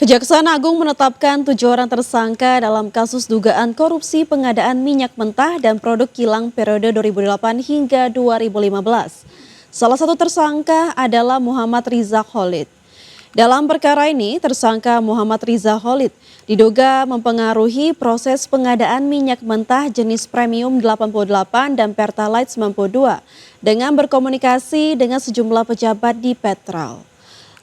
Kejaksaan Agung menetapkan 7 orang tersangka dalam kasus dugaan korupsi pengadaan minyak mentah dan produk kilang periode 2008 hingga 2015. Salah satu tersangka adalah Muhammad Riza Khalid. Dalam perkara ini, tersangka Muhammad Riza Khalid diduga mempengaruhi proses pengadaan minyak mentah jenis premium 88 dan Pertalite 92 dengan berkomunikasi dengan sejumlah pejabat di Petral.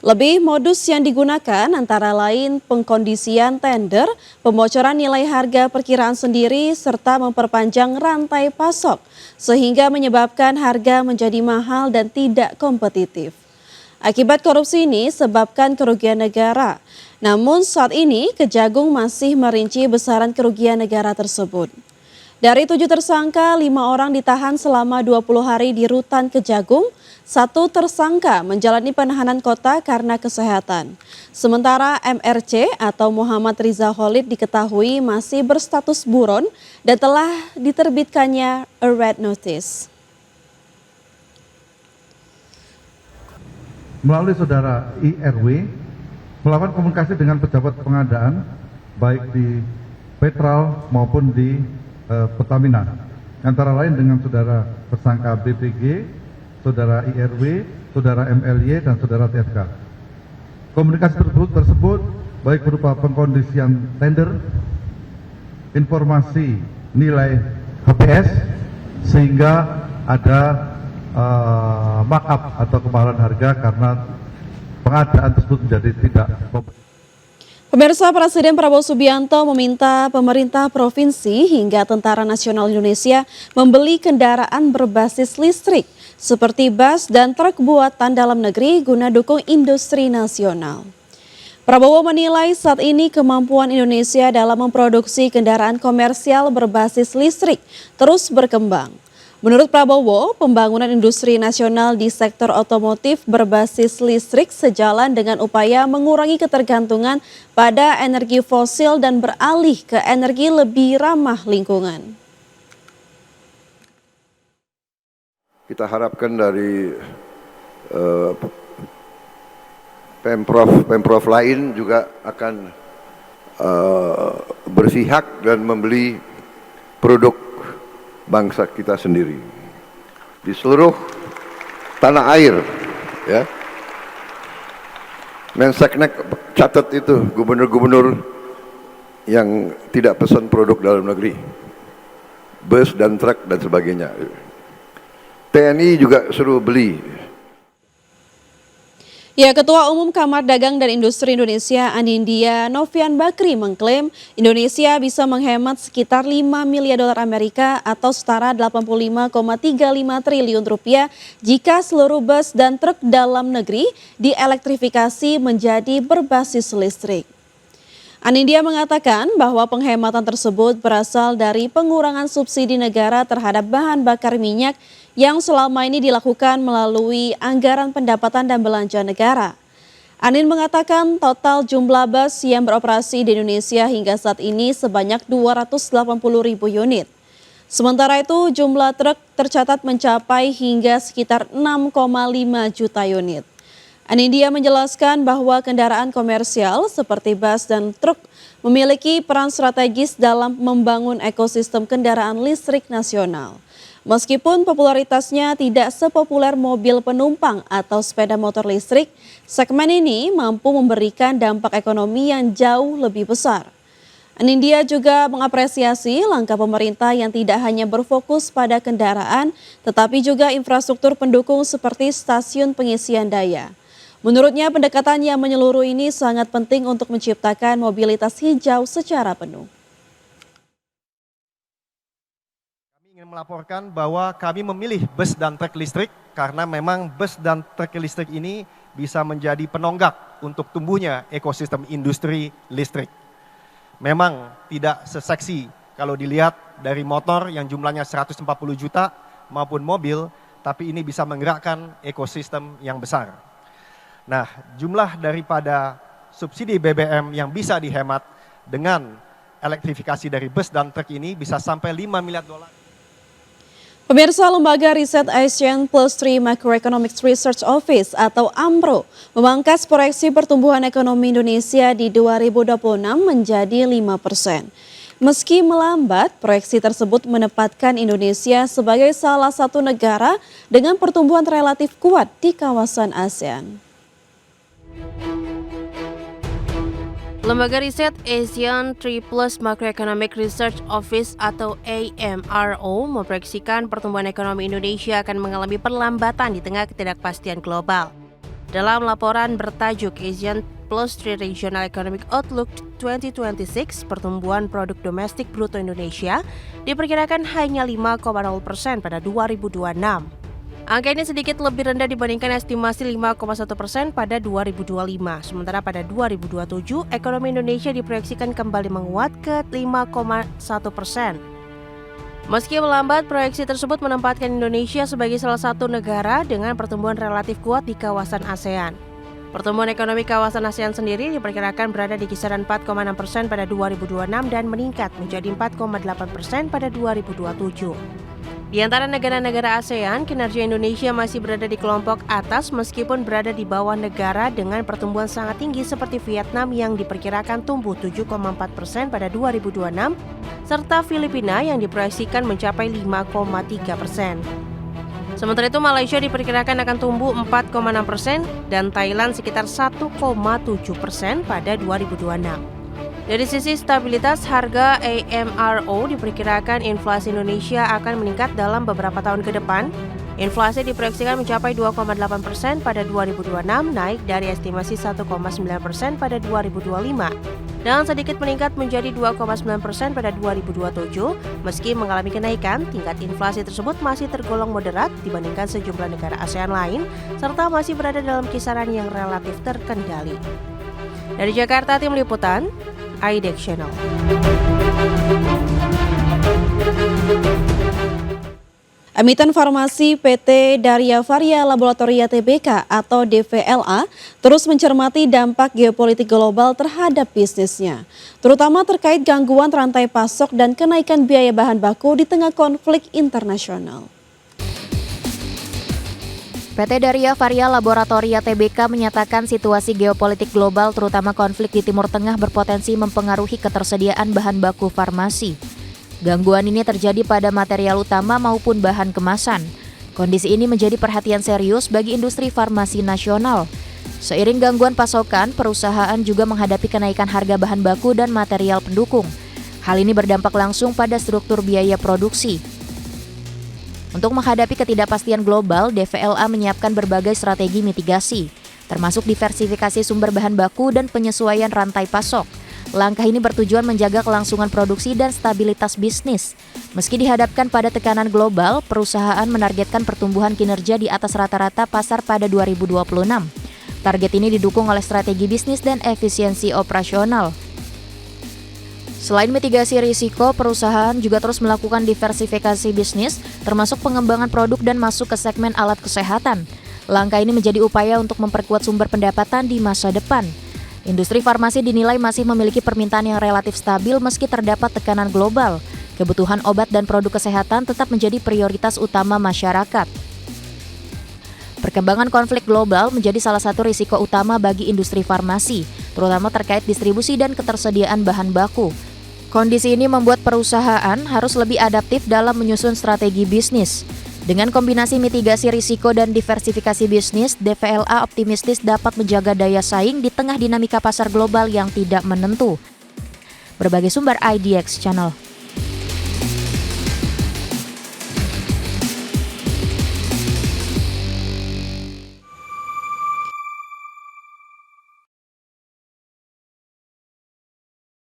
Lebih modus yang digunakan antara lain pengkondisian tender, pembocoran nilai harga perkiraan sendiri, serta memperpanjang rantai pasok, sehingga menyebabkan harga menjadi mahal dan tidak kompetitif. Akibat korupsi ini sebabkan kerugian negara. Namun saat ini Kejagung masih merinci besaran kerugian negara tersebut. Dari 7 tersangka, 5 orang ditahan selama 20 hari di Rutan Kejagung. 1 tersangka menjalani penahanan kota karena kesehatan. Sementara MRC atau Muhammad Riza Khalid diketahui masih berstatus buron dan telah diterbitkannya a red notice. Melalui saudara IRW melakukan komunikasi dengan pejabat pengadaan baik di Petral maupun di Pertamina, antara lain dengan saudara tersangka BPG, saudara IRW, saudara MLY, dan saudara TSK. Komunikasi tersebut baik berupa pengkondisian tender, informasi nilai HPS, sehingga ada markup atau kemahalan harga karena pengadaan tersebut menjadi tidak kompetitif. Pemirsa, Presiden Prabowo Subianto meminta pemerintah provinsi hingga Tentara Nasional Indonesia membeli kendaraan berbasis listrik seperti bus dan truk buatan dalam negeri guna dukung industri nasional. Prabowo menilai saat ini kemampuan Indonesia dalam memproduksi kendaraan komersial berbasis listrik terus berkembang. Menurut Prabowo, pembangunan industri nasional di sektor otomotif berbasis listrik sejalan dengan upaya mengurangi ketergantungan pada energi fosil dan beralih ke energi lebih ramah lingkungan. Kita harapkan dari Pemprov lain juga akan berpihak dan membeli produk bangsa kita sendiri di seluruh tanah air, ya. Menseknek catat itu gubernur-gubernur yang tidak pesan produk dalam negeri, bus dan truk dan sebagainya. TNI juga suruh beli. Ya, Ketua Umum Kamar Dagang dan Industri Indonesia Anindya Novian Bakri mengklaim Indonesia bisa menghemat sekitar 5 miliar dolar Amerika atau setara 85,35 triliun rupiah jika seluruh bus dan truk dalam negeri dielektrifikasi menjadi berbasis listrik. Anindya mengatakan bahwa penghematan tersebut berasal dari pengurangan subsidi negara terhadap bahan bakar minyak yang selama ini dilakukan melalui anggaran pendapatan dan belanja negara. Anin mengatakan total jumlah bus yang beroperasi di Indonesia hingga saat ini sebanyak 280.000 unit. Sementara itu jumlah truk tercatat mencapai hingga sekitar 6,5 juta unit. Anindya menjelaskan bahwa kendaraan komersial seperti bus dan truk memiliki peran strategis dalam membangun ekosistem kendaraan listrik nasional. Meskipun popularitasnya tidak sepopuler mobil penumpang atau sepeda motor listrik, segmen ini mampu memberikan dampak ekonomi yang jauh lebih besar. Anindya juga mengapresiasi langkah pemerintah yang tidak hanya berfokus pada kendaraan, tetapi juga infrastruktur pendukung seperti stasiun pengisian daya. Menurutnya pendekatan yang menyeluruh ini sangat penting untuk menciptakan mobilitas hijau secara penuh. Ingin melaporkan bahwa kami memilih bus dan truk listrik karena memang bus dan truk listrik ini bisa menjadi penonggak untuk tumbuhnya ekosistem industri listrik. Memang tidak seseksi kalau dilihat dari motor yang jumlahnya 140 juta maupun mobil, tapi ini bisa menggerakkan ekosistem yang besar. Nah, jumlah daripada subsidi BBM yang bisa dihemat dengan elektrifikasi dari bus dan truk ini bisa sampai 5 miliar dolar. Pemirsa, Lembaga Riset Asian Plus 3 Macroeconomics Research Office atau AMRO memangkas proyeksi pertumbuhan ekonomi Indonesia di 2026 menjadi 5%. Meski melambat, proyeksi tersebut menempatkan Indonesia sebagai salah satu negara dengan pertumbuhan relatif kuat di kawasan ASEAN. Lembaga Riset Asian 3 Plus Macroeconomic Research Office atau AMRO memproyeksikan pertumbuhan ekonomi Indonesia akan mengalami perlambatan di tengah ketidakpastian global. Dalam laporan bertajuk Asian Plus 3 Regional Economic Outlook 2026, pertumbuhan produk domestik bruto Indonesia diperkirakan hanya 5,0% pada 2026. Angka ini sedikit lebih rendah dibandingkan estimasi 5,1% pada 2025. Sementara pada 2027, ekonomi Indonesia diproyeksikan kembali menguat ke 5,1%. Meski melambat, proyeksi tersebut menempatkan Indonesia sebagai salah satu negara dengan pertumbuhan relatif kuat di kawasan ASEAN. Pertumbuhan ekonomi kawasan ASEAN sendiri diperkirakan berada di kisaran 4,6% pada 2026 dan meningkat menjadi 4,8% pada 2027. Di antara negara-negara ASEAN, kinerja Indonesia masih berada di kelompok atas meskipun berada di bawah negara dengan pertumbuhan sangat tinggi seperti Vietnam yang diperkirakan tumbuh 7,4% pada 2026, serta Filipina yang diproyeksikan mencapai 5,3%. Sementara itu Malaysia diperkirakan akan tumbuh 4,6% dan Thailand sekitar 1,7% pada 2026. Dari sisi stabilitas harga, AMRO diperkirakan inflasi Indonesia akan meningkat dalam beberapa tahun ke depan. Inflasi diproyeksikan mencapai 2,8% pada 2026, naik dari estimasi 1,9% pada 2025. Dan sedikit meningkat menjadi 2,9% pada 2027. Meski mengalami kenaikan, tingkat inflasi tersebut masih tergolong moderat dibandingkan sejumlah negara ASEAN lain, serta masih berada dalam kisaran yang relatif terkendali. Dari Jakarta, Tim Liputan, IDEX Channel. Emiten farmasi PT Daria Varia Laboratoria Tbk atau DVLA terus mencermati dampak geopolitik global terhadap bisnisnya, terutama terkait gangguan rantai pasok dan kenaikan biaya bahan baku di tengah konflik internasional. PT Daria Varia Laboratoria Tbk menyatakan situasi geopolitik global terutama konflik di Timur Tengah berpotensi mempengaruhi ketersediaan bahan baku farmasi. Gangguan ini terjadi pada material utama maupun bahan kemasan. Kondisi ini menjadi perhatian serius bagi industri farmasi nasional. Seiring gangguan pasokan, perusahaan juga menghadapi kenaikan harga bahan baku dan material pendukung. Hal ini berdampak langsung pada struktur biaya produksi. Untuk menghadapi ketidakpastian global, DVLA menyiapkan berbagai strategi mitigasi, termasuk diversifikasi sumber bahan baku dan penyesuaian rantai pasok. Langkah ini bertujuan menjaga kelangsungan produksi dan stabilitas bisnis. Meski dihadapkan pada tekanan global, perusahaan menargetkan pertumbuhan kinerja di atas rata-rata pasar pada 2026. Target ini didukung oleh strategi bisnis dan efisiensi operasional. Selain mitigasi risiko, perusahaan juga terus melakukan diversifikasi bisnis, termasuk pengembangan produk dan masuk ke segmen alat kesehatan. Langkah ini menjadi upaya untuk memperkuat sumber pendapatan di masa depan. Industri farmasi dinilai masih memiliki permintaan yang relatif stabil meski terdapat tekanan global. Kebutuhan obat dan produk kesehatan tetap menjadi prioritas utama masyarakat. Perkembangan konflik global menjadi salah satu risiko utama bagi industri farmasi, terutama terkait distribusi dan ketersediaan bahan baku. Kondisi ini membuat perusahaan harus lebih adaptif dalam menyusun strategi bisnis. Dengan kombinasi mitigasi risiko dan diversifikasi bisnis, DVLA optimistis dapat menjaga daya saing di tengah dinamika pasar global yang tidak menentu. Berbagai sumber IDEX Channel.